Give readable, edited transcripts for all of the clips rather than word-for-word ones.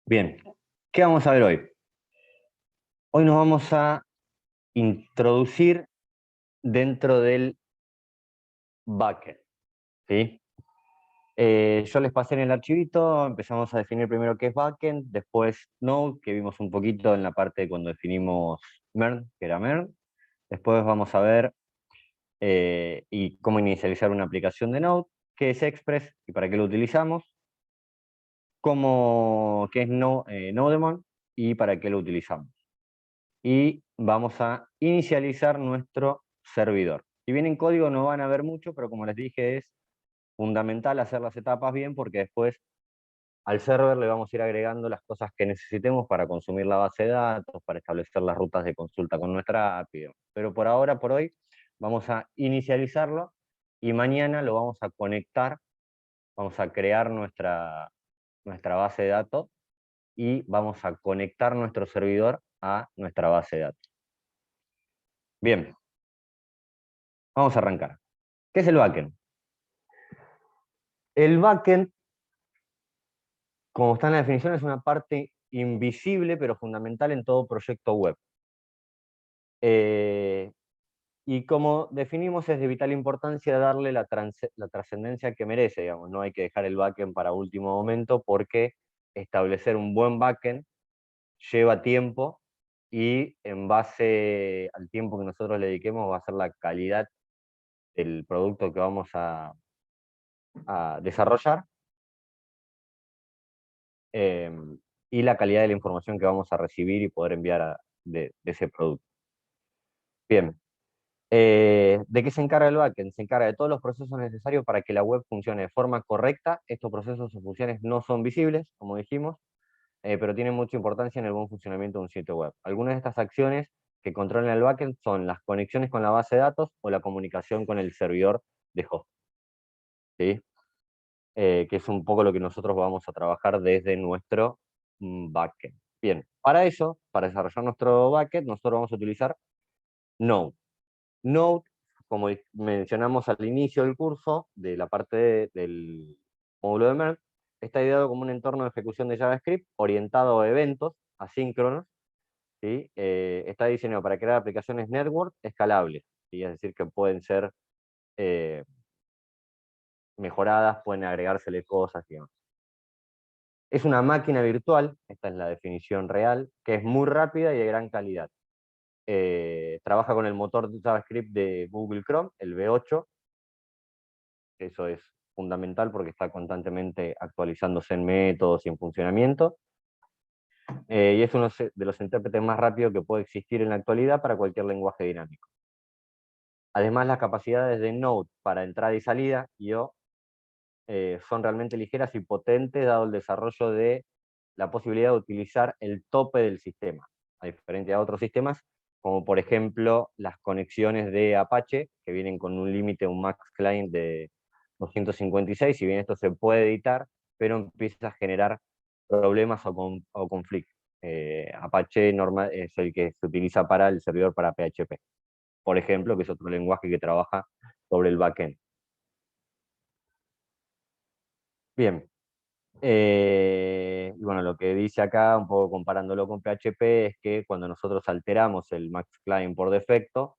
Bien, ¿qué vamos a ver hoy? Hoy nos vamos a introducir dentro del backend, ¿sí? Yo les pasé en el archivito, empezamos a definir primero qué es backend, después Node, que vimos un poquito en la parte de cuando definimos MERN, que era MERN. Después vamos a ver y cómo inicializar una aplicación de Node, qué es Express y para qué lo utilizamos, qué es Nodemon y para qué lo utilizamos. Y vamos a inicializar nuestro servidor. Si bien en código no van a ver mucho, pero como les dije es fundamental hacer las etapas bien porque después al server le vamos a ir agregando las cosas que necesitemos para consumir la base de datos, para establecer las rutas de consulta con nuestra API. Pero por ahora, por hoy, vamos a inicializarlo y mañana lo vamos a conectar, vamos a crear nuestra base de datos y vamos a conectar nuestro servidor a nuestra base de datos. Bien, vamos a arrancar. ¿Qué es el backend? El backend, como está en la definición, es una parte invisible pero fundamental en todo proyecto web. Y como definimos, es de vital importancia darle la trascendencia que merece, digamos. No hay que dejar el backend para último momento porque establecer un buen backend lleva tiempo y en base al tiempo que nosotros le dediquemos va a ser la calidad del producto que vamos a desarrollar y la calidad de la información que vamos a recibir y poder enviar de ese producto. Bien, ¿de qué se encarga el backend? Se encarga de todos los procesos necesarios para que la web funcione de forma correcta. Estos procesos o funciones no son visibles, como dijimos, pero tienen mucha importancia en el buen funcionamiento de un sitio web. Algunas de estas acciones que controlan el backend son las conexiones con la base de datos o la comunicación con el servidor de host, ¿sí? Que es un poco lo que nosotros vamos a trabajar desde nuestro backend. Bien, para eso, para desarrollar nuestro backend, nosotros vamos a utilizar Node. Node, como mencionamos al inicio del curso, de la parte del módulo de MERN, está ideado como un entorno de ejecución de JavaScript orientado a eventos asíncronos, ¿sí? Está diseñado para crear aplicaciones network escalables, ¿sí? Es decir, que pueden ser mejoradas, pueden agregársele cosas y demás. Es una máquina virtual, esta es la definición real, que es muy rápida y de gran calidad. Trabaja con el motor de JavaScript de Google Chrome, el V8. Eso es fundamental porque está constantemente actualizándose en métodos y en funcionamiento. Y es uno de los intérpretes más rápidos que puede existir en la actualidad para cualquier lenguaje dinámico. Además, las capacidades de Node para entrada y salida son realmente ligeras y potentes, dado el desarrollo de la posibilidad de utilizar el tope del sistema, a diferencia de otros sistemas, como por ejemplo las conexiones de Apache, que vienen con un límite, un max client de 256, si bien esto se puede editar, pero empieza a generar problemas o conflictos. Apache es el que se utiliza para el servidor para PHP, por ejemplo, que es otro lenguaje que trabaja sobre el backend. Bien, y bueno, lo que dice acá, un poco comparándolo con PHP, es que cuando nosotros alteramos el max client por defecto,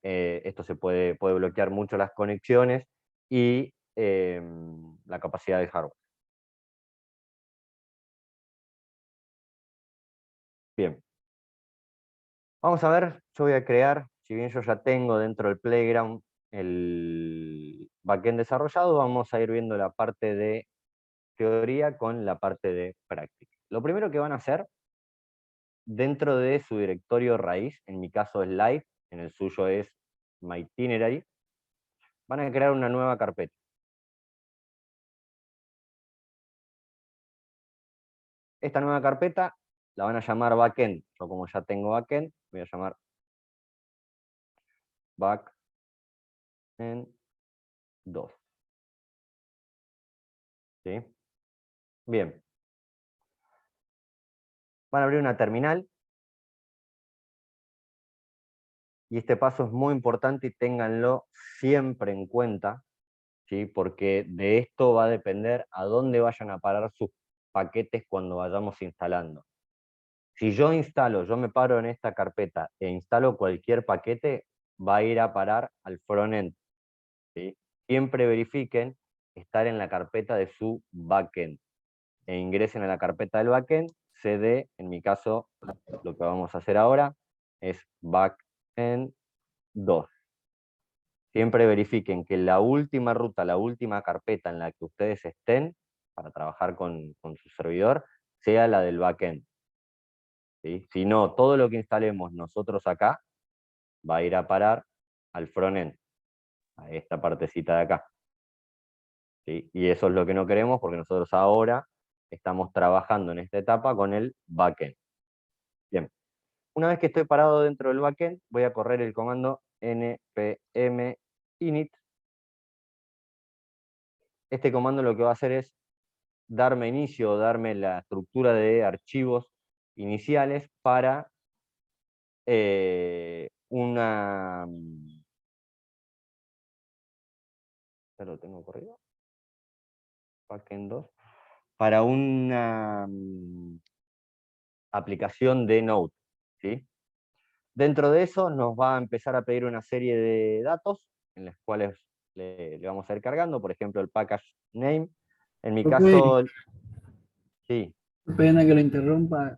esto puede bloquear mucho las conexiones y la capacidad del hardware. Bien, vamos a ver, yo voy a crear, si bien yo ya tengo dentro del Playground el backend desarrollado, vamos a ir viendo la parte de teoría con la parte de práctica. Lo primero que van a hacer dentro de su directorio raíz, en mi caso es Live, en el suyo es My Itinerary, van a crear una nueva carpeta. Esta nueva carpeta la van a llamar backend. Yo como ya tengo backend, voy a llamar backend 2. ¿Sí? Bien. Van a abrir una terminal y este paso es muy importante y ténganlo siempre en cuenta. ¿sí? Porque de esto va a depender a dónde vayan a parar sus paquetes cuando vayamos instalando. Si yo me paro en esta carpeta e instalo cualquier paquete, va a ir a parar al frontend, ¿sí? Siempre verifiquen estar en la carpeta de su backend e ingresen a la carpeta del backend, cd, en mi caso, lo que vamos a hacer ahora es backend 2. Siempre verifiquen que la última ruta, la última carpeta en la que ustedes estén para trabajar con su servidor, sea la del backend, ¿sí? Si no, todo lo que instalemos nosotros acá va a ir a parar al frontend, a esta partecita de acá, ¿sí? Y eso es lo que no queremos porque nosotros ahora estamos trabajando en esta etapa con el backend. Bien, una vez que estoy parado dentro del backend, voy a correr el comando npm init. Este comando lo que va a hacer es darme inicio, darme la estructura de archivos iniciales para una... ¿Ya lo tengo corrido? Backend 2. Para una aplicación de Node, ¿sí? Dentro de eso nos va a empezar a pedir una serie de datos en los cuales le vamos a ir cargando, por ejemplo el package name. En mi Ok, caso, sí. qué pena que lo interrumpa.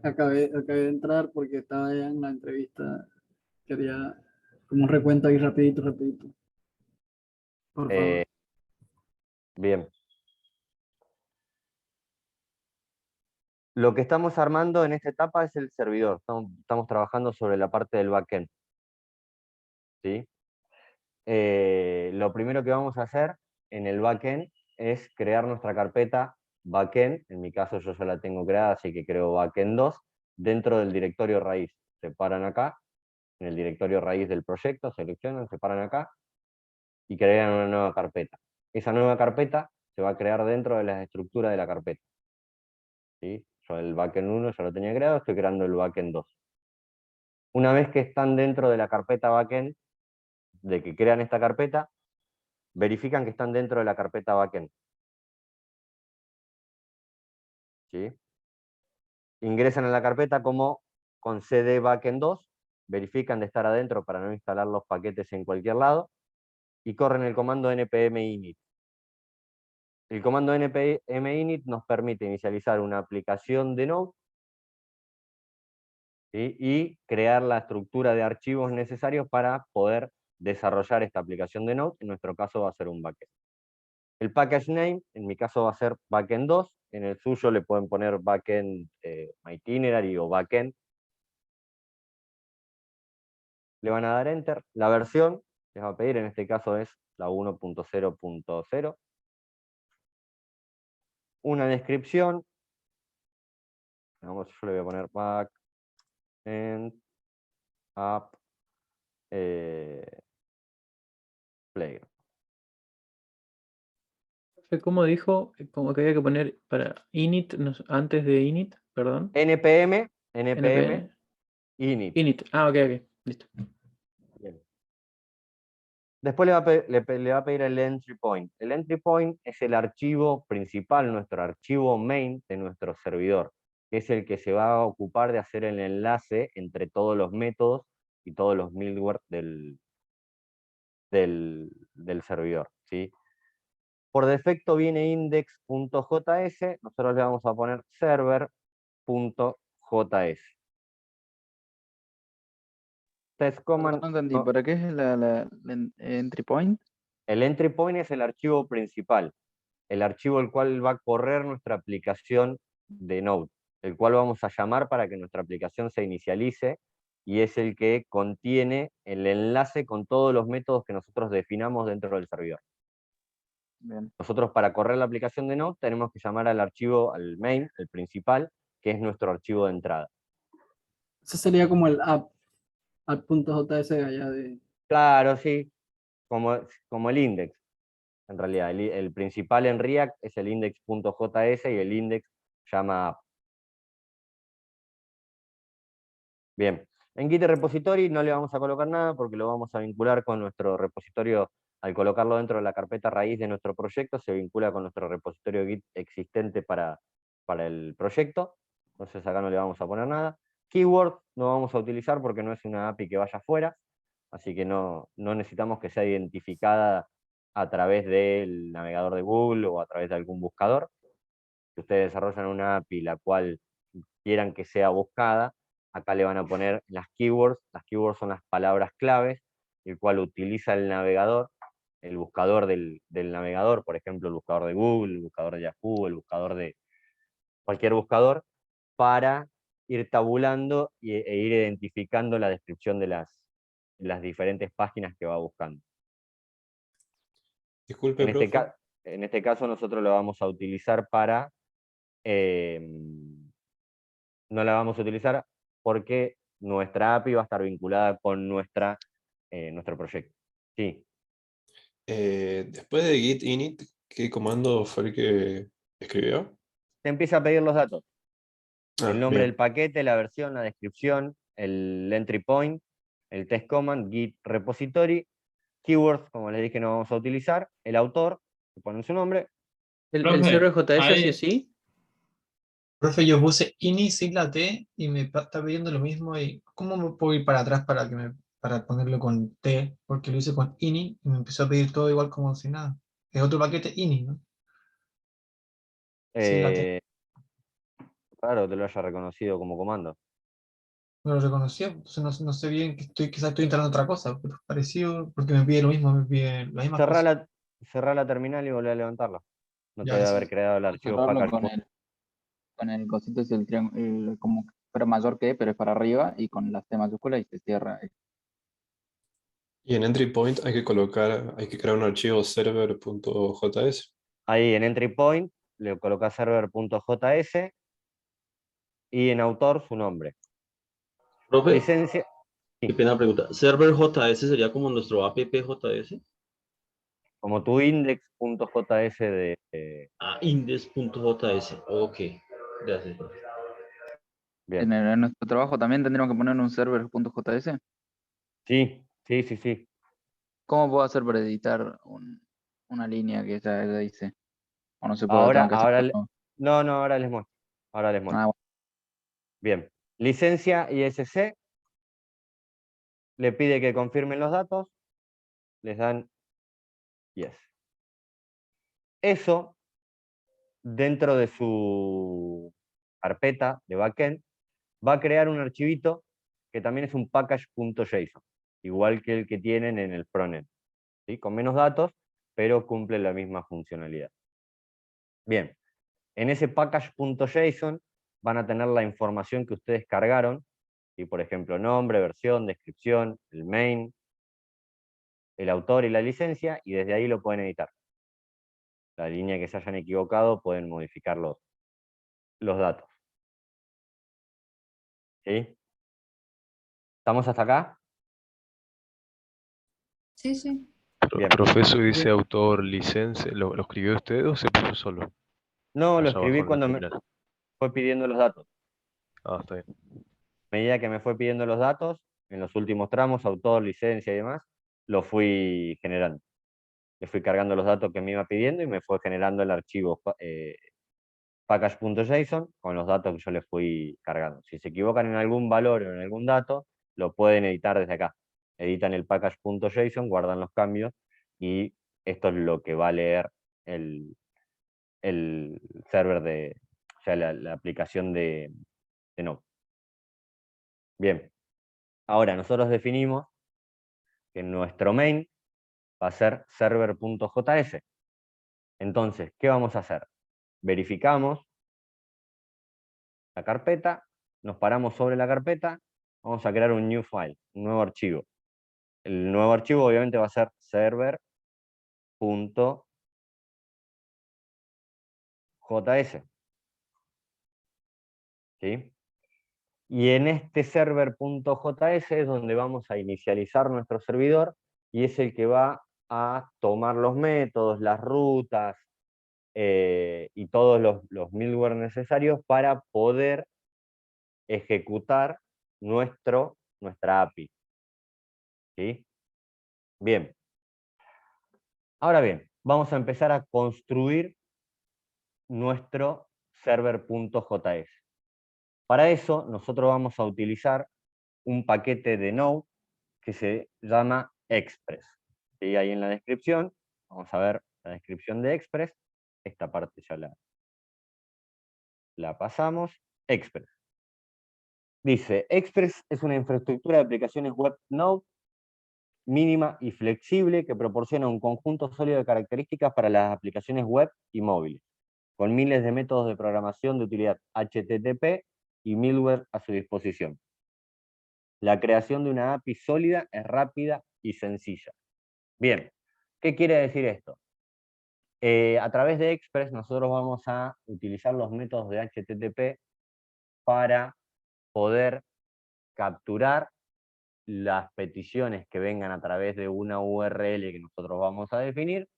Acabé de entrar porque estaba ya en la entrevista. Quería como un recuento ahí rapidito, rapidito. Por favor. Bien. Lo que estamos armando en esta etapa es el servidor. Estamos trabajando sobre la parte del backend, ¿sí? Lo primero que vamos a hacer en el backend es crear nuestra carpeta backend. En mi caso yo ya la tengo creada, así que creo backend 2 dentro del directorio raíz. Se paran acá, en el directorio raíz del proyecto, seleccionan, se paran acá y crean una nueva carpeta. Esa nueva carpeta se va a crear dentro de la estructura de la carpeta, ¿sí? Yo el backend 1 ya lo tenía creado, estoy creando el backend 2. Una vez que están dentro de la carpeta backend, de que crean esta carpeta, verifican que están dentro de la carpeta backend, ¿sí? Ingresan a la carpeta como con cd backend 2, verifican de estar adentro para no instalar los paquetes en cualquier lado, y corren el comando npm init. El comando npm init nos permite inicializar una aplicación de Node, ¿sí? Y crear la estructura de archivos necesarios para poder desarrollar esta aplicación de Node. En nuestro caso va a ser un backend. El package name, en mi caso va a ser backend 2, en el suyo le pueden poner backend itinerary o backend. Le van a dar enter. La versión les va a pedir, en este caso es la 1.0.0. Una descripción. Vamos, yo le voy a poner backend app playground. ¿Cómo dijo? Como que había que poner para init, antes de init, perdón. npm npm. init. Init. Ah, ok, ok. Listo. Bien. Después le va a pedir el entry point. El entry point es el archivo principal, nuestro archivo main de nuestro servidor, que es el que se va a ocupar de hacer el enlace entre todos los métodos y todos los middleware del servidor, ¿sí? Por defecto viene index.js, nosotros le vamos a poner server.js. Test Perdón, command, no entendí. no, ¿Para qué es la entry point? el entry point es el archivo principal, el archivo el cual va a correr nuestra aplicación de Node, el cual vamos a llamar para que nuestra aplicación se inicialice, y es el que contiene el enlace con todos los métodos que nosotros definamos dentro del servidor. Bien. Nosotros para correr la aplicación de Node tenemos que llamar al archivo, al main, el principal, que es nuestro archivo de entrada. Ese sería como el app.js allá de... Claro, sí, como el index, en realidad. El principal en React es el index.js y el index llama app. Bien, en Git repository no le vamos a colocar nada porque lo vamos a vincular con nuestro repositorio Al colocarlo dentro de la carpeta raíz de nuestro proyecto, se vincula con nuestro repositorio Git existente para el proyecto. Entonces acá no le vamos a poner nada. Keywords no vamos a utilizar porque no es una API que vaya afuera, así que no necesitamos que sea identificada a través del navegador de Google o a través de algún buscador. Si ustedes desarrollan una API la cual quieran que sea buscada, acá le van a poner las keywords. Las keywords son las palabras claves, el cual utiliza el navegador, el buscador del navegador, por ejemplo, el buscador de Google, el buscador de Yahoo, el buscador de cualquier buscador, para ir tabulando e ir identificando la descripción de las diferentes páginas que va buscando. Disculpe, En este, profe. en este caso nosotros lo vamos a utilizar para... no la vamos a utilizar porque nuestra API va a estar vinculada con nuestro proyecto. Sí. Después de git init, ¿qué comando fue el que escribió? Te empieza a pedir los datos. El nombre Bien. del paquete, la versión, la descripción, el entry point, el test command, git repository, keywords, como les dije, no vamos a utilizar, el autor, que ponen su nombre. ¿El Profe, server JS ahí- sí o sí? Profe, yo puse ini sigla T y me está pidiendo lo mismo. Y ¿cómo me puedo ir para atrás para ponerlo con T? Porque lo hice con ini y me empezó a pedir todo igual como si nada. Es otro paquete ini, ¿no? Sigla T. Claro, te lo haya reconocido como comando. No lo reconocía, entonces no sé bien que quizás estoy instalando otra cosa, pero es parecido porque me pide lo mismo, me pide la misma Cerrá cosa. la terminal y volvé a levantarla. No te Ya, debe eso. haber creado el archivo Cerrarlo package. con el cosito es el triángulo, como que fuera mayor que, pero es para arriba, y con las T mayúsculas y se cierra. Y en entry point hay que crear un archivo server.js. Ahí en entry point le colocas server.js y en autor su nombre. Profe, Licencia, qué pena pregunta. ¿Server JS sería como nuestro app JS? como tu index.js Ah, index.js. Ok, gracias, profe. bien. En nuestro trabajo también tendríamos que poner un server.js. Sí. ¿Cómo puedo hacer para editar una línea que ya hice? ¿O no se puede? Tengo que hacer Ahora, todo. no, ahora les muestro. Ahora les muestro. Ah, bueno. Bien. Licencia ISC, le pide que confirmen los datos, les dan yes. Eso, dentro de su carpeta de backend, va a crear un archivito que también es un package.json, igual que el que tienen en el frontend, ¿sí? Con menos datos, pero cumple la misma funcionalidad. Bien, en ese package.json van a tener la información que ustedes cargaron, ¿sí? Por ejemplo, nombre, versión, descripción, el main, el autor y la licencia, y desde ahí lo pueden editar. La línea que se hayan equivocado pueden modificar los datos. ¿Sí? ¿Estamos hasta acá? Sí. Bien. Profesor dice autor, licencia, ¿lo escribió usted o se puso solo? No, lo Allá abajo escribí en la cuando me terminal. fue pidiendo los datos. Ah, está bien. A medida que me fue pidiendo los datos, en los últimos tramos, autor, licencia y demás, lo fui generando. Le fui cargando los datos que me iba pidiendo y me fue generando el archivo package.json con los datos que yo les fui cargando. Si se equivocan en algún valor o en algún dato, lo pueden editar desde acá. Editan el package.json, guardan los cambios y esto es lo que va a leer el server o sea, la aplicación de Node. Bien, ahora nosotros definimos que nuestro main va a ser server.js. Entonces, ¿qué vamos a hacer? Verificamos la carpeta, nos paramos sobre la carpeta, vamos a crear un new file, un nuevo archivo. El nuevo archivo obviamente va a ser server.js. ¿Sí? Y en este server.js es donde vamos a inicializar nuestro servidor y es el que va a tomar los métodos, las rutas y todos los middleware necesarios para poder ejecutar nuestra API. ¿Sí? Bien. Ahora bien, vamos a empezar a construir nuestro server.js. Para eso, nosotros vamos a utilizar un paquete de Node que se llama Express. ¿Sí? Ahí en la descripción, vamos a ver la descripción de Express. Esta parte ya la pasamos. Express. Dice, Express es una infraestructura de aplicaciones web Node mínima y flexible que proporciona un conjunto sólido de características para las aplicaciones web y móviles, con miles de métodos de programación de utilidad HTTP y middleware a su disposición. La creación de una API sólida es rápida y sencilla. Bien, ¿qué quiere decir esto? A través de Express nosotros vamos a utilizar los métodos de HTTP para poder capturar las peticiones que vengan a través de una URL que nosotros vamos a definir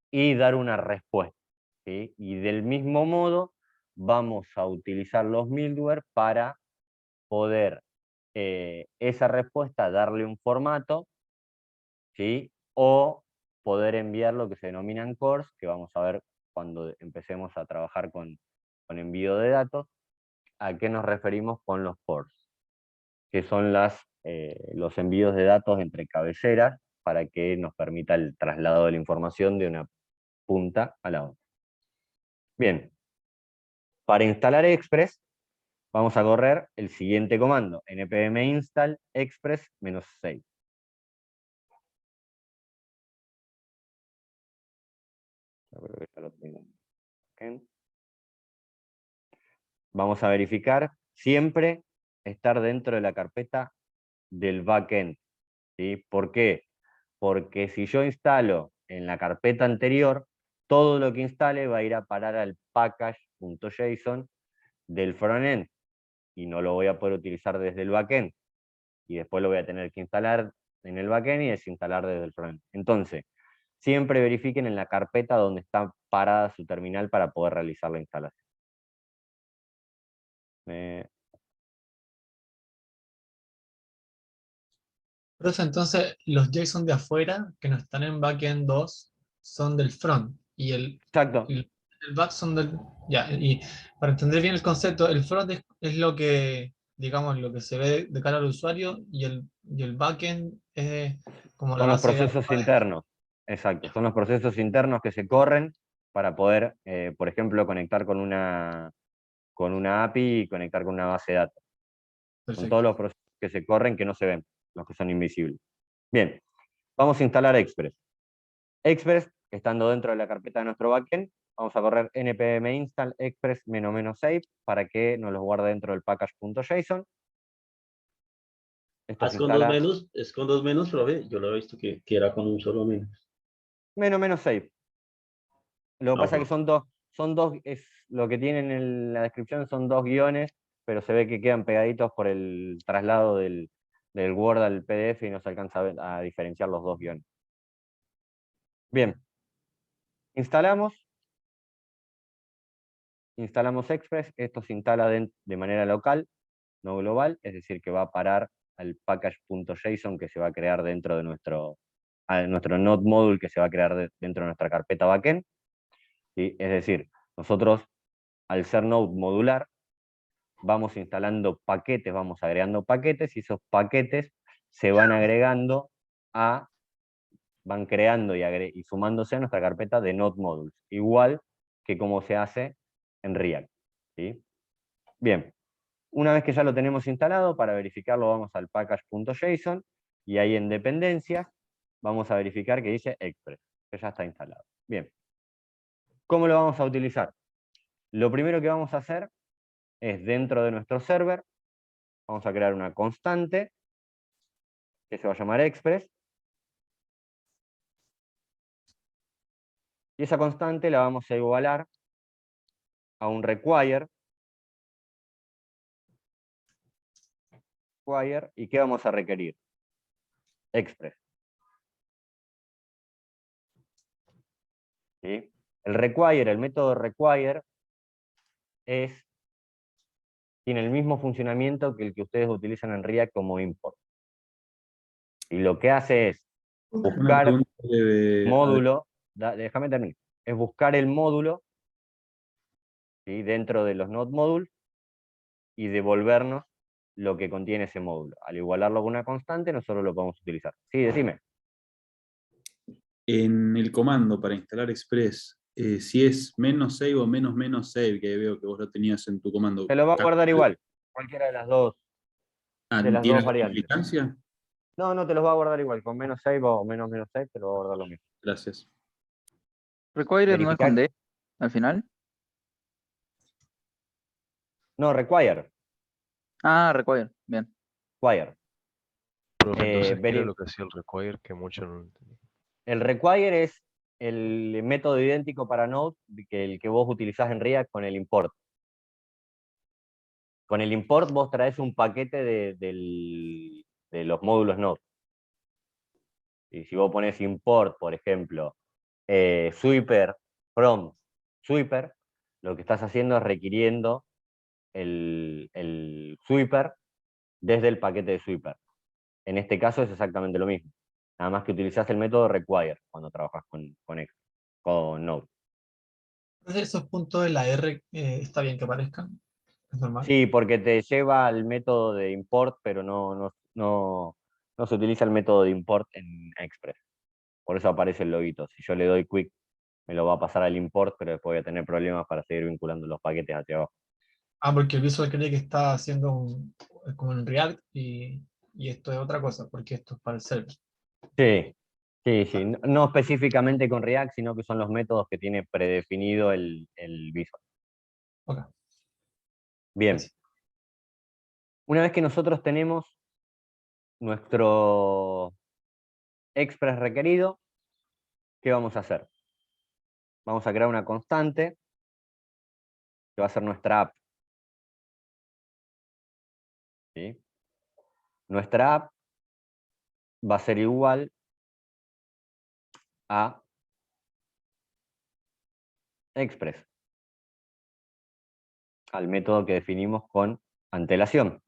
y dar una respuesta. ¿Sí? Y del mismo modo vamos a utilizar los middleware para poder esa respuesta darle un formato, ¿sí? O poder enviar lo que se denominan cores, que vamos a ver cuando empecemos a trabajar con envío de datos. ¿A qué nos referimos con los cores? Que son los envíos de datos entre cabeceras para que nos permita el traslado de la información de una punta a la otra. Bien, para instalar Express vamos a correr el siguiente comando, npm install express-6. Vamos a verificar siempre estar dentro de la carpeta del backend. ¿Sí? ¿Por qué? Porque si yo instalo en la carpeta anterior, todo lo que instale va a ir a parar al package.json del frontend y no lo voy a poder utilizar desde el backend. Y después lo voy a tener que instalar en el backend y desinstalar desde el frontend. Entonces, siempre verifiquen en la carpeta donde está parada su terminal para poder realizar la instalación. Profe, entonces los JSON de afuera que no están en backend 2 son del front y Exacto. el back son del... Ya, y para entender bien el concepto, el front es lo que, digamos, lo que se ve de cara al usuario y el backend es como la Son los base de datos. procesos internos. Exacto, son los procesos internos que se corren para poder, por ejemplo, conectar con una API y conectar con una base de datos. Son Perfecto. todos los procesos que se corren que no se ven, los que son invisibles. Bien, vamos a instalar Express. Express, estando dentro de la carpeta de nuestro backend, vamos a correr npm install express -save para que nos los guarde dentro del package.json. Esto se instala Es con dos menos, profe. Yo lo he visto que era con un solo menos. -save. Lo que Ah, pasa es que son dos, es lo que tienen en la descripción son dos guiones, pero se ve que quedan pegaditos por el traslado del Word al PDF y no se alcanza a diferenciar los dos guiones. Bien, instalamos Express, esto se instala de manera local, no global, es decir, que va a parar al package.json que se va a crear dentro de nuestro node module que se va a crear dentro de nuestra carpeta backend. ¿Sí? Es decir, nosotros, al ser node modular, vamos instalando paquetes, vamos agregando paquetes, y esos paquetes se van agregando van creando y sumándose a nuestra carpeta de node modules, igual que como se hace en React. ¿Sí? Bien, una vez que ya lo tenemos instalado, para verificarlo vamos al package.json, y ahí en dependencias vamos a verificar que dice Express, que ya está instalado. Bien, ¿cómo lo vamos a utilizar? Lo primero que vamos a hacer es, dentro de nuestro server, vamos a crear una constante que se va a llamar Express, y esa constante la vamos a igualar a un require. ¿Y qué vamos a requerir? Express. ¿Sí? El método require tiene el mismo funcionamiento que el que ustedes utilizan en React como import. Y lo que hace es Una buscar pregunta. módulo, déjame terminar, es buscar el módulo, ¿sí?, dentro de los node modules y devolvernos lo que contiene ese módulo. Al igualarlo con una constante, nosotros lo podemos utilizar. Sí, decime. En el comando para instalar Express, si es -save o -save, que veo que vos lo tenías en tu comando. Te lo va a guardar igual, cualquiera de las dos ¿Tiene variantes. alguna implicancia? No, te los va a guardar igual, con -save o -save te lo va a guardar lo mismo. Gracias. Required no es con Verificar. D al final. No, require. Ah, required. Bien. Require. Profe, entonces, ¿qué era veri- lo que hacía el require? Que mucho no lo entendí. El require es el método idéntico para Node que el que vos utilizás en React con el import. Con el import vos traes un paquete de los módulos Node. Y si vos pones import, por ejemplo, sweeper from sweeper, lo que estás haciendo es requiriendo el sweeper desde el paquete de sweeper. En este caso es exactamente lo mismo. Nada más que utilizás el método require cuando trabajas con Node. Entonces, esos puntos de la R está bien que aparezcan. Es normal. Sí, porque te lleva al método de import, pero no se utiliza el método de import en Express. Por eso aparece el loguito. Si yo le doy quick, me lo va a pasar al import, pero después voy a tener problemas para seguir vinculando los paquetes hacia abajo. Ah, porque el Visual cree que está haciendo como en React y esto es otra cosa, porque esto es para el server. Sí. No específicamente con React, sino que son los métodos que tiene predefinido el Visual. Ok. Bien. Gracias. Una vez que nosotros tenemos nuestro Express requerido, ¿qué vamos a hacer? Vamos a crear una constante que va a ser nuestra app. ¿Sí? Nuestra app va a ser igual a Express, al método que definimos con antelación.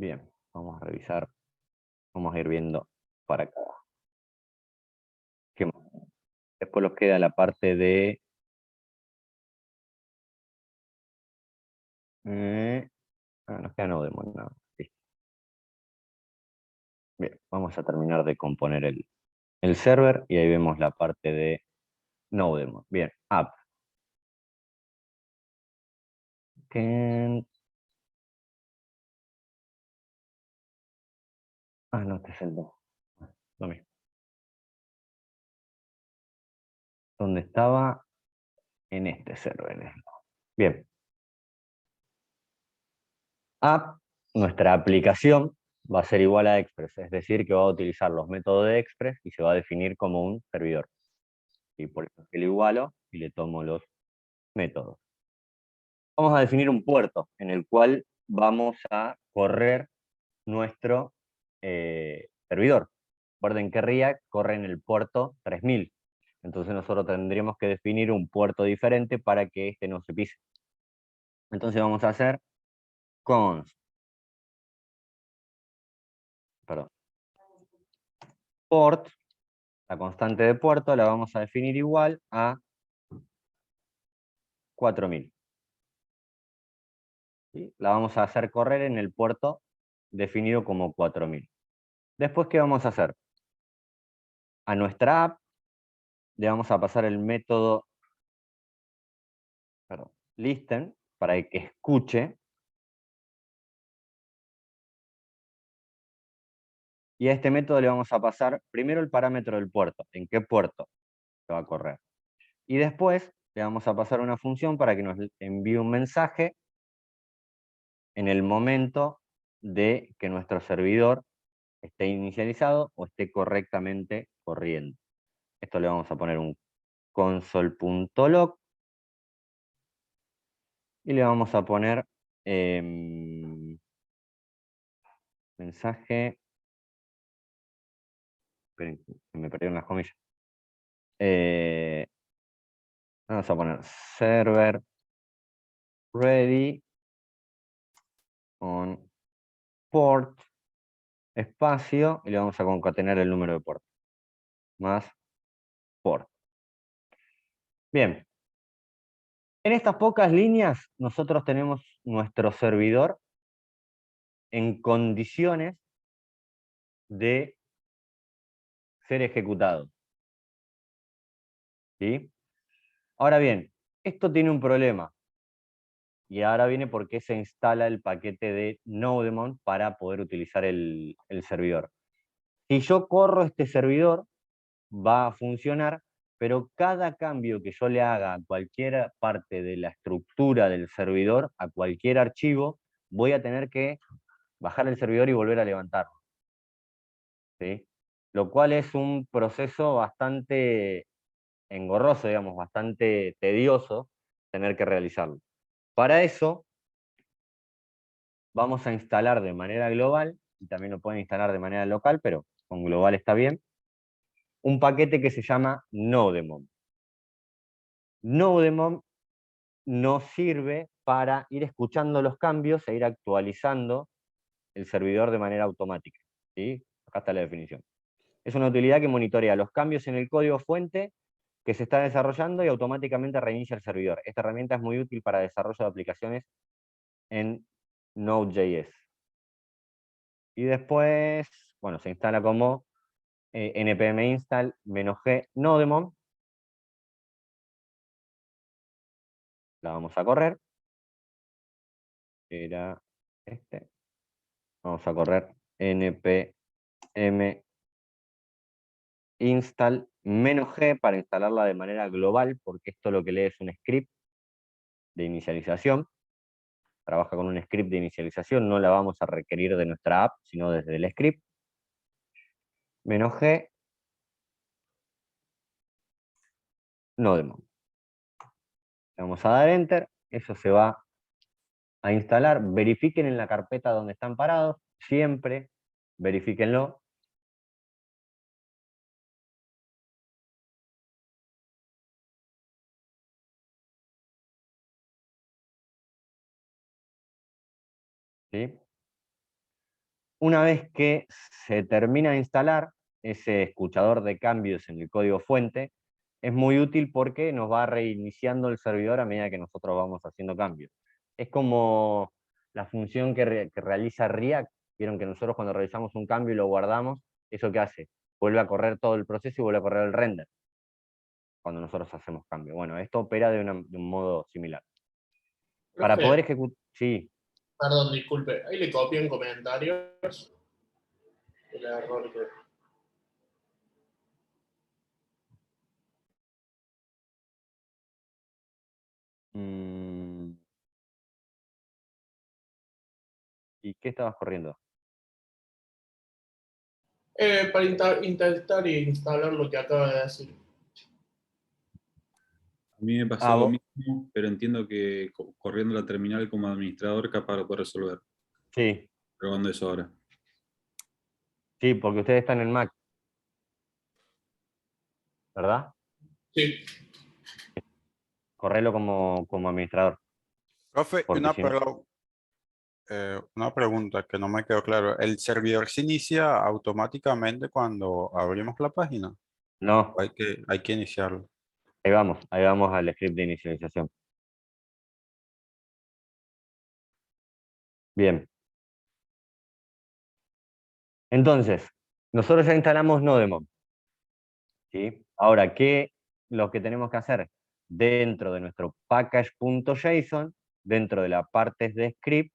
Bien, vamos a revisar, vamos a ir viendo para acá. ¿Qué más? Después nos queda la parte de... nos queda Nodemon, no. Listo. Bien, vamos a terminar de componer el server y ahí vemos la parte de Nodemon. Bien, app. No, este es el 2. Lo mismo. ¿Dónde estaba? En este server. Bien. App, nuestra aplicación, va a ser igual a Express, es decir, que va a utilizar los métodos de Express y se va a definir como un servidor. Y por eso es que le igualo y le tomo los métodos. Vamos a definir un puerto en el cual vamos a correr nuestro servidor. Recuerden que React corre en el puerto 3000. Entonces nosotros tendríamos que definir un puerto diferente para que este no se pise. Entonces vamos a hacer const, port, la constante de puerto la vamos a definir igual a 4000. ¿Sí? La vamos a hacer correr en el puerto definido como 4000. Después, ¿qué vamos a hacer? A nuestra app le vamos a pasar el método listen para que escuche. Y a este método le vamos a pasar primero el parámetro del puerto, en qué puerto se va a correr. Y después le vamos a pasar una función para que nos envíe un mensaje en el momento de que nuestro servidor esté inicializado o esté correctamente corriendo. Esto le vamos a poner un console.log y le vamos a poner mensaje. Esperen, me perdieron las comillas. Vamos a poner server ready on port espacio, y le vamos a concatenar el número de puerto. Más port. Bien. En estas pocas líneas, nosotros tenemos nuestro servidor en condiciones de ser ejecutado. ¿Sí? Ahora bien, esto tiene un problema. Y ahora viene por qué se instala el paquete de Nodemon para poder utilizar el servidor. Si yo corro este servidor, va a funcionar, pero cada cambio que yo le haga a cualquier parte de la estructura del servidor, a cualquier archivo, voy a tener que bajar el servidor y volver a levantarlo. ¿Sí? Lo cual es un proceso bastante engorroso, digamos, bastante tedioso tener que realizarlo. Para eso, vamos a instalar de manera global, y también lo pueden instalar de manera local, pero con global está bien, un paquete que se llama Nodemon. Nodemon nos sirve para ir escuchando los cambios e ir actualizando el servidor de manera automática. ¿Sí? Acá está la definición. Es una utilidad que monitorea los cambios en el código fuente que se está desarrollando y automáticamente reinicia el servidor. Esta herramienta es muy útil para desarrollo de aplicaciones en Node.js. Y después, bueno, se instala como npm install -g Nodemon. La vamos a correr. Era este. Vamos a correr npm install -g para instalarla de manera global, porque esto lo que lee es un script de inicialización. Trabaja con un script de inicialización, no la vamos a requerir de nuestra app, sino desde el script. -g Nodemon. Le vamos a dar enter, eso se va a instalar. Verifiquen en la carpeta donde están parados, siempre verifíquenlo. ¿Sí? Una vez que se termina de instalar ese escuchador de cambios en el código fuente, es muy útil porque nos va reiniciando el servidor a medida que nosotros vamos haciendo cambios. Es como la función que realiza React. Vieron que nosotros cuando realizamos un cambio y lo guardamos, ¿eso qué hace? Vuelve a correr todo el proceso y vuelve a correr el render cuando nosotros hacemos cambio. Bueno, esto opera de un modo similar. Para Profe, poder ejecutar... Sí, perdón, disculpe. Ahí le copio en comentarios el error que... ¿y qué estabas corriendo? Para intentar instalar lo que acaba de decir. A mí me pasó lo vos- mismo, pero entiendo que corriendo la terminal como administrador capaz lo puedo resolver. Sí, Probando eso ahora. sí, porque ustedes están en Mac, ¿verdad? Sí. Correlo como administrador. Profe, Porque si no... una pregunta que no me quedó claro. ¿El servidor se inicia automáticamente cuando abrimos la página? No, ¿O hay que iniciarlo? ahí vamos al script de inicialización. Bien. Entonces, nosotros ya instalamos Nodemon. ¿Sí? Ahora, lo que tenemos que hacer? Dentro de nuestro package.json, dentro de la partes de script,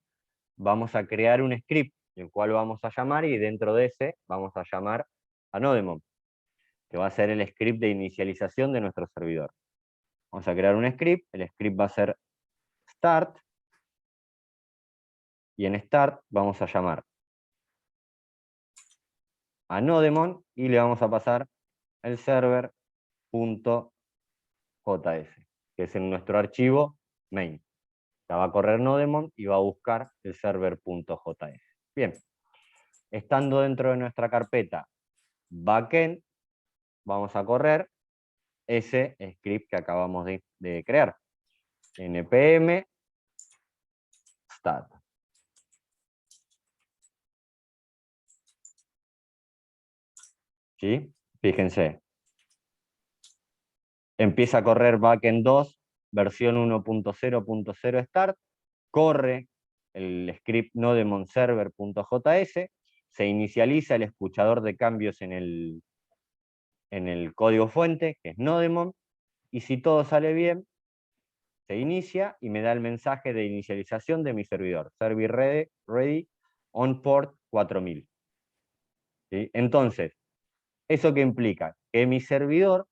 vamos a crear un script, el cual vamos a llamar, y dentro de ese vamos a llamar a Nodemon, que va a ser el script de inicialización de nuestro servidor. Vamos a crear un script, el script va a ser start, y en start vamos a llamar a Nodemon y le vamos a pasar el server.js, que es en nuestro archivo main. La va a correr Nodemon y va a buscar el server.js. Bien, estando dentro de nuestra carpeta backend, vamos a correr ese script que acabamos de crear. npm start. ¿Sí? Fíjense. Empieza a correr backend 2, versión 1.0.0 start, corre el script nodemonserver.js, se inicializa el escuchador de cambios en el código fuente, que es Nodemon, y si todo sale bien, se inicia y me da el mensaje de inicialización de mi servidor, service ready on port 4000. ¿Sí? Entonces, ¿eso qué implica? Que mi servidor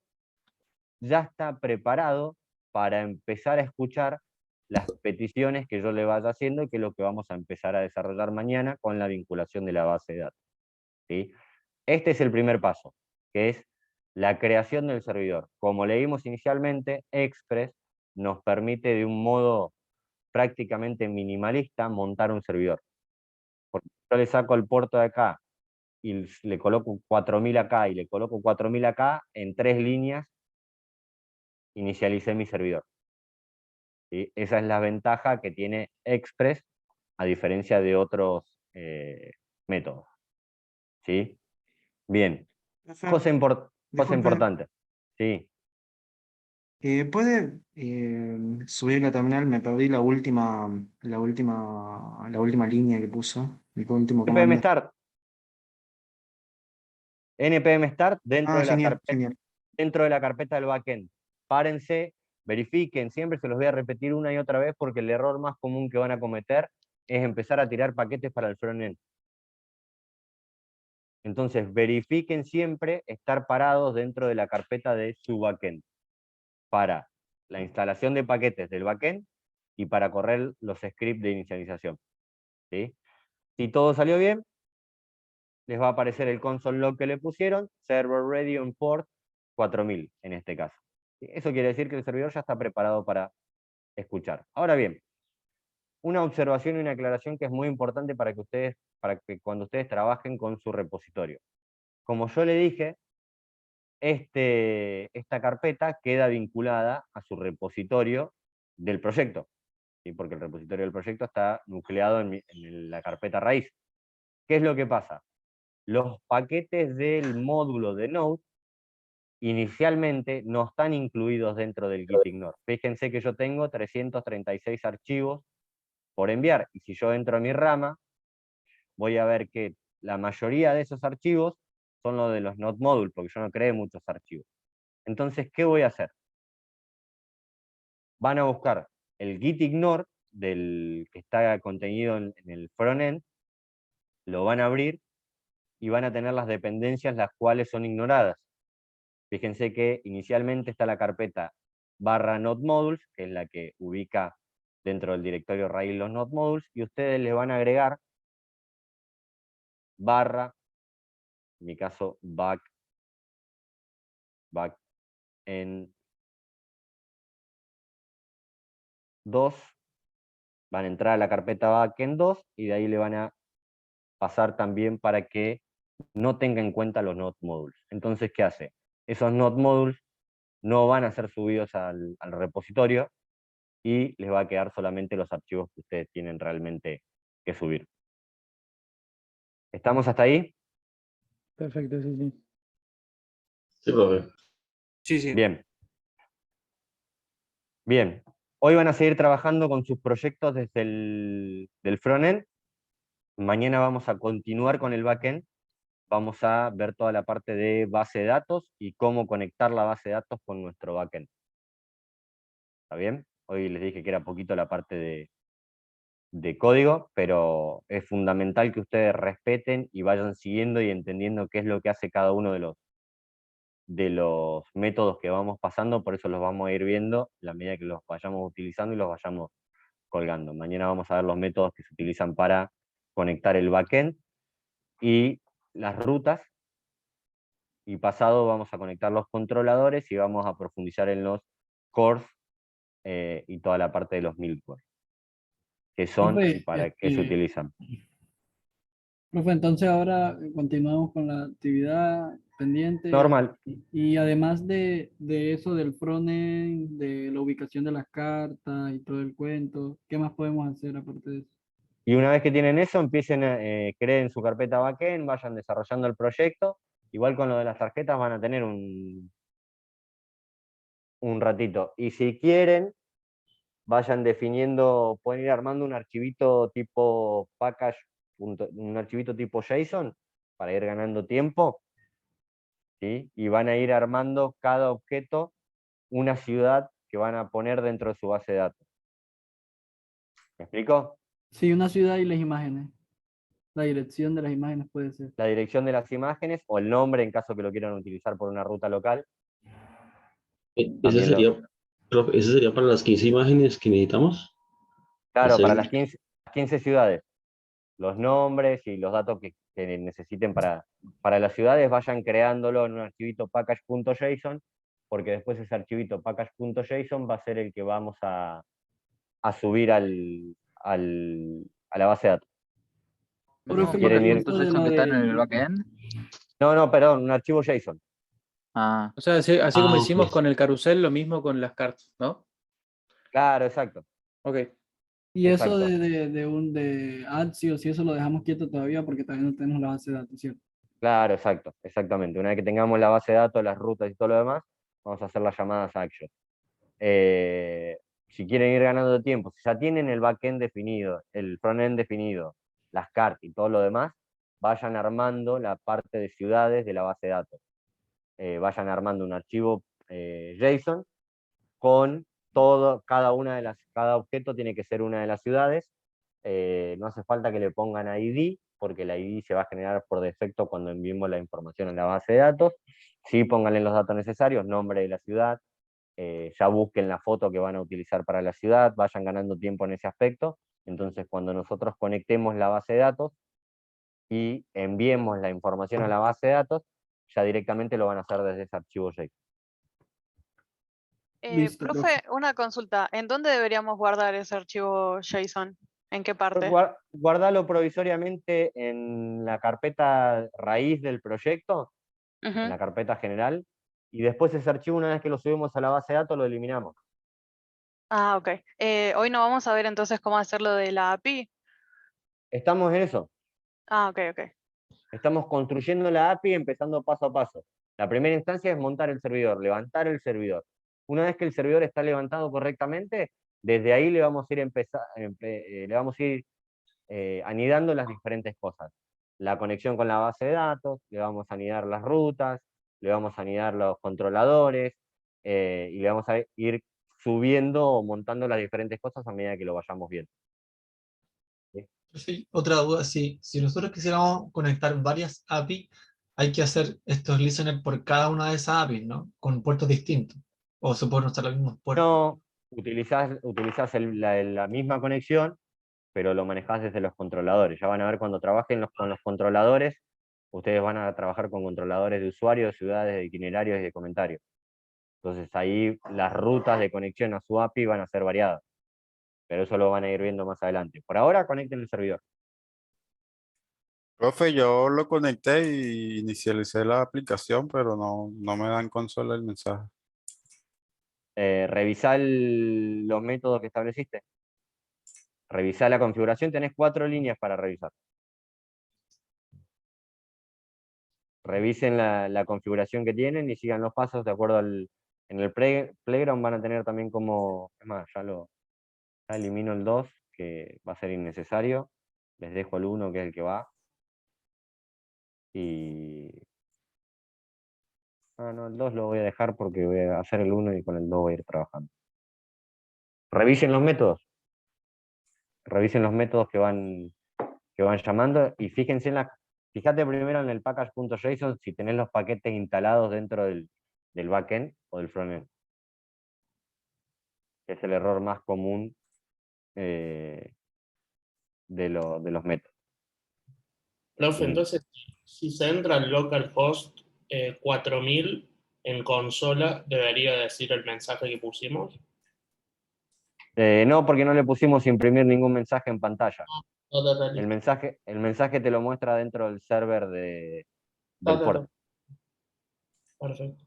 ya está preparado para empezar a escuchar las peticiones que yo le vaya haciendo, y que es lo que vamos a empezar a desarrollar mañana con la vinculación de la base de datos. ¿Sí? Este es el primer paso, que es la creación del servidor. Como leímos inicialmente, Express nos permite de un modo prácticamente minimalista montar un servidor. Porque yo le saco el puerto de acá y le coloco 4000 acá y le coloco 4000 acá, en 3 líneas inicialicé mi servidor. ¿Sí? Esa es la ventaja que tiene Express a diferencia de otros métodos. ¿Sí? Bien. Cosa Disculpe, importante. Sí. ¿puede subir la terminal? Me perdí la última línea que puso, el último npm comando. start. npm start dentro de la Genial, carpeta, genial. dentro de la carpeta del backend. Párense, verifiquen, siempre se los voy a repetir una y otra vez porque el error más común que van a cometer es empezar a tirar paquetes para el frontend. Entonces, verifiquen siempre estar parados dentro de la carpeta de su backend para la instalación de paquetes del backend y para correr los scripts de inicialización. ¿Sí? Si todo salió bien, les va a aparecer el console log que le pusieron, server ready on port 4000 en este caso. Eso quiere decir que el servidor ya está preparado para escuchar. Ahora bien, una observación y una aclaración que es muy importante para que cuando ustedes trabajen con su repositorio. Como yo le dije, esta carpeta queda vinculada a su repositorio del proyecto, ¿sí? Porque el repositorio del proyecto está nucleado en la carpeta raíz. ¿Qué es lo que pasa? Los paquetes del módulo de Node inicialmente no están incluidos dentro del gitignore. Fíjense que yo tengo 336 archivos por enviar, y si yo entro a mi rama, voy a ver que la mayoría de esos archivos son los de los Node Modules, porque yo no creé muchos archivos. Entonces, ¿qué voy a hacer? Van a buscar el gitignore del que está contenido en el frontend, lo van a abrir y van a tener las dependencias las cuales son ignoradas. Fíjense que inicialmente está la carpeta /node modules, que es la que ubica dentro del directorio raíz los node modules, y ustedes le van a agregar barra, en mi caso back en 2, van a entrar a la carpeta backend 2 y de ahí le van a pasar también para que no tenga en cuenta los node modules. Entonces, ¿qué hace? Esos node modules no van a ser subidos al repositorio y les va a quedar solamente los archivos que ustedes tienen realmente que subir. ¿Estamos hasta ahí? Perfecto, sí, sí. Sí, profe. Sí, sí. Bien. Bien. Hoy van a seguir trabajando con sus proyectos desde el frontend. Mañana vamos a continuar con el backend. Vamos a ver toda la parte de base de datos y cómo conectar la base de datos con nuestro backend. ¿Está bien? Hoy les dije que era poquito la parte de código, pero es fundamental que ustedes respeten y vayan siguiendo y entendiendo qué es lo que hace cada uno de los métodos que vamos pasando, por eso los vamos a ir viendo a la medida que los vayamos utilizando y los vayamos colgando. Mañana vamos a ver los métodos que se utilizan para conectar el backend y las rutas, y pasado vamos a conectar los controladores y vamos a profundizar en los cores y toda la parte de los milcores, que son y Profe, para qué se utilizan. profe, entonces ahora continuamos con la actividad pendiente Normal. y además de eso del frontend, de la ubicación de las cartas y todo el cuento, ¿qué más podemos hacer aparte de eso? Y una vez que tienen eso, empiecen a creen su carpeta backend, vayan desarrollando el proyecto Igual con lo de las tarjetas van a tener un ratito. Y si quieren, vayan definiendo, pueden ir armando un archivito tipo package, un archivito tipo JSON para ir ganando tiempo, ¿sí? Y van a ir armando cada objeto una ciudad que van a poner dentro de su base de datos. ¿Me explico? Sí, una ciudad y las imágenes. La dirección de las imágenes puede ser. La dirección de las imágenes o el nombre en caso que lo quieran utilizar por una ruta local. Ese También lo- sería, profe, ese sería para las 15 imágenes que necesitamos. Claro, para Hacer- las 15 ciudades. Los nombres y los datos que necesiten para las ciudades, vayan creándolo en un archivito package.json, porque después ese archivito package.json va a ser el que vamos a subir a la base de datos. Entonces, Profe, si y quieren ir... esto de JSON lo que está en el de... backend. No, perdón, un archivo JSON. Ah, O sea, así como Ah, hicimos ok. con el carrusel, lo mismo con las cartas, ¿no? Claro, exacto. Ok. Y eso Exacto. de Axios y eso lo dejamos quieto todavía porque todavía no tenemos la base de datos, ¿cierto? Claro, exacto, exactamente. Una vez que tengamos la base de datos, las rutas y todo lo demás, vamos a hacer las llamadas a Action. Si quieren ir ganando tiempo, si ya tienen el backend definido, el frontend definido, las cartas y todo lo demás, vayan armando la parte de ciudades de la base de datos. Vayan armando un archivo JSON con cada objeto tiene que ser una de las ciudades. No hace falta que le pongan ID, porque la ID se va a generar por defecto cuando enviemos la información en la base de datos. Sí, pónganle los datos necesarios, nombre de la ciudad, ya busquen la foto que van a utilizar para la ciudad, vayan ganando tiempo en ese aspecto. Entonces, cuando nosotros conectemos la base de datos y enviemos la información a la base de datos, ya directamente lo van a hacer desde ese archivo JSON. Listo, profe. Profe, una consulta. ¿En dónde deberíamos guardar ese archivo JSON? ¿En qué parte? Guardalo provisoriamente en la carpeta raíz del proyecto, en Ujú. la carpeta general, y después ese archivo, una vez que lo subimos a la base de datos, lo eliminamos. Ah, ok. Hoy no vamos a ver entonces cómo hacerlo de la API. Estamos en eso. Ah, ok, ok. Estamos construyendo la API empezando paso a paso. La primera instancia es montar el servidor, levantar el servidor. Una vez que el servidor está levantado correctamente, desde ahí le vamos a ir anidando las diferentes cosas. La conexión con la base de datos, le vamos a anidar las rutas, le vamos a anidar los controladores, y le vamos a ir subiendo o montando las diferentes cosas a medida que lo vayamos viendo. ¿Sí? Profe, otra duda, si nosotros quisiéramos conectar varias API, hay que hacer estos listeners por cada una de esas APIs, ¿no? Con puertos distintos. O se pueden usar los mismos puertos. No, utilizás la misma conexión, pero lo manejás desde los controladores. Ya van a ver cuando trabajen con los controladores, ustedes van a trabajar con controladores de usuarios, de ciudades, de itinerarios y de comentarios. Entonces ahí las rutas de conexión a su API van a ser variadas, pero eso lo van a ir viendo más adelante. Por ahora conecten el servidor. Profe, yo lo conecté y inicialicé la aplicación, pero no me dan consola el mensaje. Revisá los métodos que estableciste. Revisá la configuración, tenés 4 líneas para revisar. Revisen la configuración que tienen y sigan los pasos de acuerdo en el Playground van a tener también como, es más, ya elimino el 2, que va a ser innecesario, les dejo el 1, que es el que va, y... no, el 2 lo voy a dejar porque voy a hacer el 1 y con el 2 voy a ir trabajando. Revisen los métodos que van llamando y fíjate primero en el package.json si tenés los paquetes instalados dentro del backend o del frontend. Que es el error más común de los métodos. Profe, Y, entonces, si se entra al localhost 4000 en consola, ¿debería decir el mensaje que pusimos? no, porque no le pusimos imprimir ningún mensaje en pantalla. Dale. El mensaje te lo muestra dentro del server del puerto. Perfecto.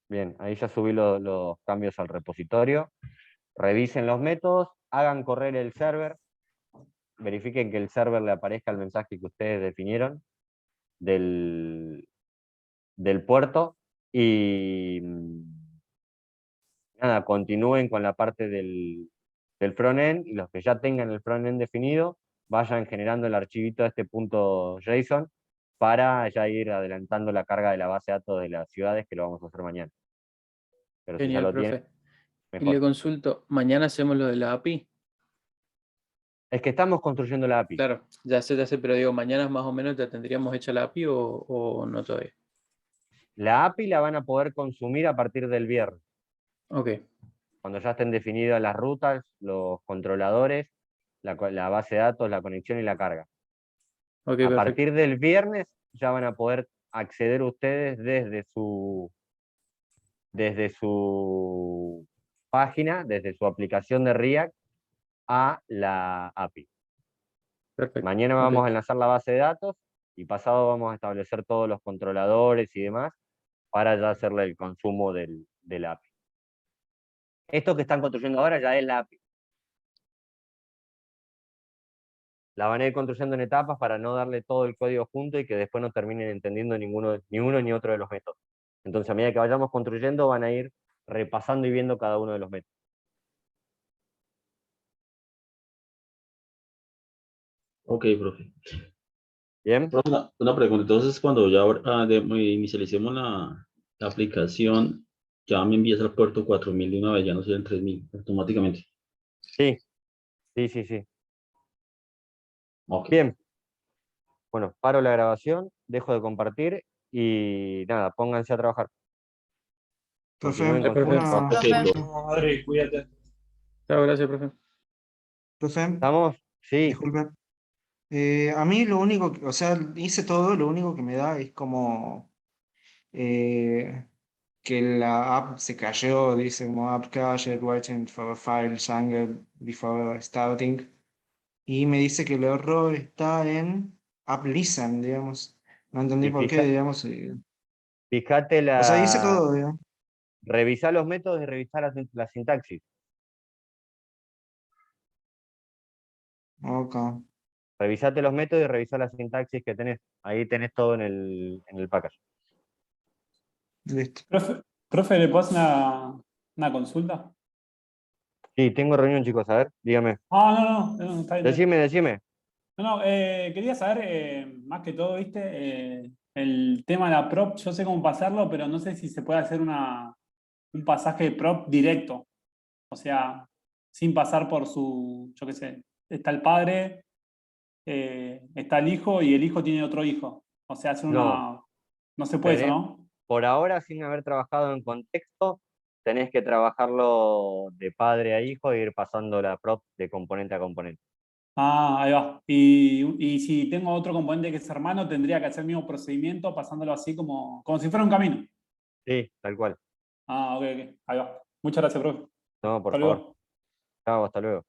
Bien, ahí ya subí los cambios al repositorio. Revisen los métodos, hagan correr el server. verifiquen que el server le aparezca el mensaje que ustedes definieron del puerto y nada, continúen con la parte del frontend y los que ya tengan el frontend definido, vayan generando el archivito de este punto JSON para ya ir adelantando la carga de la base de datos de las ciudades, que lo vamos a hacer mañana. Pero si ya Genial, lo profe. tienen, Y mejor. le consulto, ¿mañana hacemos lo de la API? Es que estamos construyendo la API. Claro, ya sé, pero digo, ¿mañana más o menos ya tendríamos hecha la API o no todavía? La API la van a poder consumir a partir del viernes. Ok, Cuando ya estén definidas las rutas, los controladores, la base de datos, la conexión y la carga. ok, A perfecto. partir del viernes ya van a poder acceder ustedes desde su página, desde su aplicación de React a la API. Perfecto. Mañana ok. vamos a enlazar la base de datos y pasado vamos a establecer todos los controladores y demás para ya hacerle el consumo del API. Esto que están construyendo ahora ya es la API. La van a ir construyendo en etapas para no darle todo el código junto y que después no terminen entendiendo ni uno ni otro de los métodos. Entonces, a medida que vayamos construyendo, van a ir repasando y viendo cada uno de los métodos. Ok, profe. ¿Bien? Profe, una pregunta. Entonces, cuando ya inicialicemos la aplicación, ya me envías al puerto 4000 de una vez, ya no serían 3000 automáticamente. Sí, sí. Ok. Bien. Bueno, paro la grabación, dejo de compartir y nada, pónganse a trabajar. Profe, Continúen con su una... trabajo. Ok, profe. Madre, cuídate. Chao, gracias, profe. Profe, ¿Estamos? Sí. disculpe. A mí lo único, o sea, hice todo, lo único que me da es como que la app se cayó, dice como app crashed, waiting for file change before starting. Y me dice que el error está en app listen, digamos. No entendí Y por qué, digamos. fíjate O sea, hice todo, digamos. revisá los métodos y revisá la sintaxis. Ok, Revisate los métodos y revisá la sintaxis que tenés. Ahí tenés todo en el package. listo. Profe, ¿le puedo hacer una consulta? Sí, tengo reunión, chicos. A ver, dígame. No, está bien. Decime. No, quería saber, más que todo, ¿viste? El tema de la prop, yo sé cómo pasarlo, pero no sé si se puede hacer un pasaje de prop directo. O sea, sin pasar por yo qué sé, está el padre, está el hijo y el hijo tiene otro hijo. O sea, hacer No. No se puede eso, ¿no? Por ahora, sin haber trabajado en contexto, tenés que trabajarlo de padre a hijo e ir pasando la prop de componente a componente. Ah, ahí va. Y si tengo otro componente que es hermano, tendría que hacer el mismo procedimiento, pasándolo así como si fuera un camino. Sí, tal cual. Ok. Ahí va. Muchas gracias, profe. No, por Hasta favor. luego. Chao, hasta luego.